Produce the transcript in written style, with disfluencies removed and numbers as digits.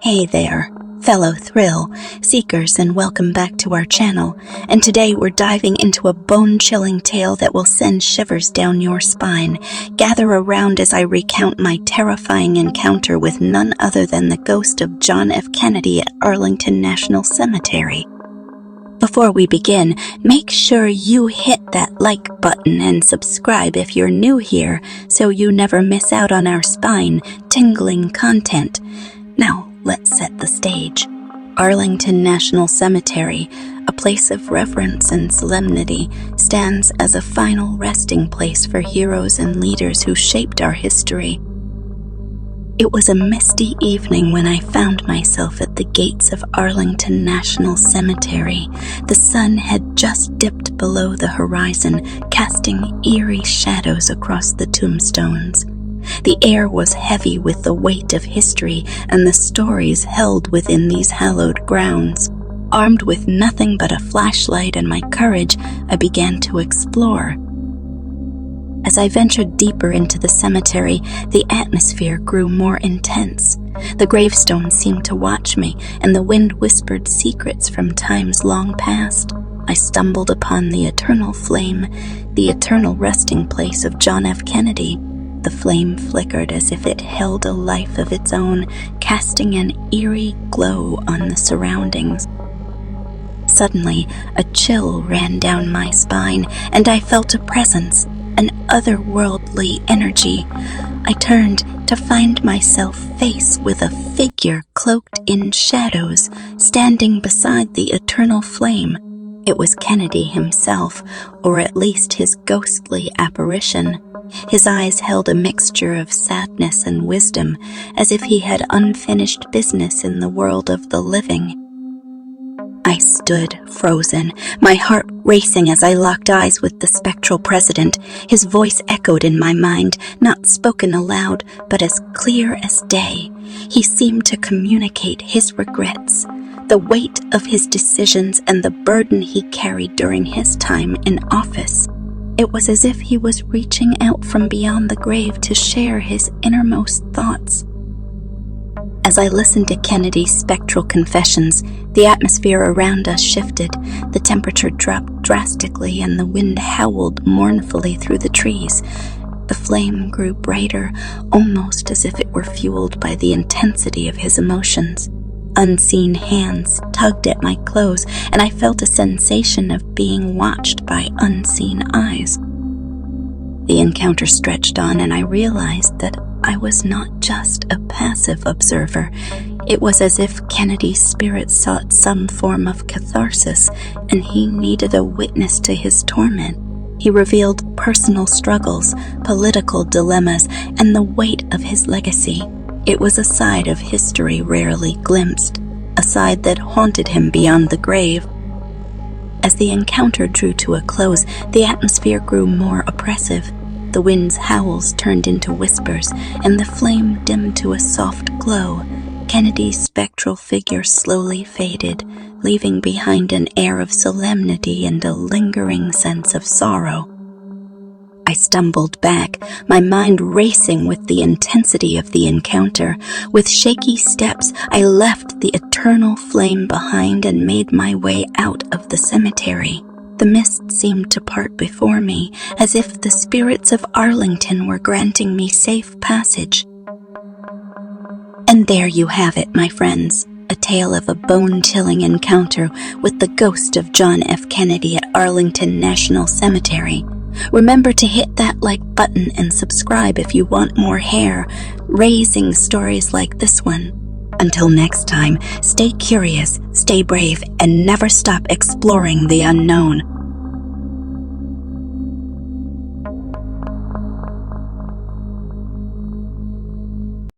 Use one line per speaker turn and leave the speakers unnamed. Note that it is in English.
Hey there, fellow thrill seekers, and welcome back to our channel. And today we're diving into a bone-chilling tale that will send shivers down your spine. Gather around as I recount my terrifying encounter with none other than the ghost of John F. Kennedy at Arlington National Cemetery. Before we begin, make sure you hit that like button and subscribe if you're new here so you never miss out on our spine-tingling content. Now, let's set the stage. Arlington National Cemetery, a place of reverence and solemnity, stands as a final resting place for heroes and leaders who shaped our history. It was a misty evening when I found myself at the gates of Arlington National Cemetery. The sun had just dipped below the horizon, casting eerie shadows across the tombstones. The air was heavy with the weight of history and the stories held within these hallowed grounds. Armed with nothing but a flashlight and my courage, I began to explore. As I ventured deeper into the cemetery, the atmosphere grew more intense. The gravestones seemed to watch me, and the wind whispered secrets from times long past. I stumbled upon the eternal flame, the eternal resting place of John F. Kennedy. The flame flickered as if it held a life of its own, casting an eerie glow on the surroundings. Suddenly, a chill ran down my spine, and I felt a presence, an otherworldly energy. I turned to find myself faced with a figure cloaked in shadows, standing beside the eternal flame. It was Kennedy himself, or at least his ghostly apparition. His eyes held a mixture of sadness and wisdom, as if he had unfinished business in the world of the living. I stood frozen, my heart racing as I locked eyes with the spectral president. His voice echoed in my mind, not spoken aloud, but as clear as day. He seemed to communicate his regrets, the weight of his decisions, and the burden he carried during his time in office. It was as if he was reaching out from beyond the grave to share his innermost thoughts. As I listened to Kennedy's spectral confessions, the atmosphere around us shifted. The temperature dropped drastically and the wind howled mournfully through the trees. The flame grew brighter, almost as if it were fueled by the intensity of his emotions. Unseen hands tugged at my clothes, and I felt a sensation of being watched by unseen eyes. The encounter stretched on, and I realized that I was not just a passive observer. It was as if Kennedy's spirit sought some form of catharsis, and he needed a witness to his torment. He revealed personal struggles, political dilemmas, and the weight of his legacy. It was a side of history rarely glimpsed, a side that haunted him beyond the grave. As the encounter drew to a close, the atmosphere grew more oppressive. The wind's howls turned into whispers, and the flame dimmed to a soft glow. Kennedy's spectral figure slowly faded, leaving behind an air of solemnity and a lingering sense of sorrow. I stumbled back, my mind racing with the intensity of the encounter. With shaky steps, I left the eternal flame behind and made my way out of the cemetery. The mist seemed to part before me, as if the spirits of Arlington were granting me safe passage. And there you have it, my friends, a tale of a bone-chilling encounter with the ghost of John F. Kennedy at Arlington National Cemetery. Remember to hit that like button and subscribe if you want more hair-raising stories like this one. Until next time, stay curious, stay brave, and never stop exploring the unknown.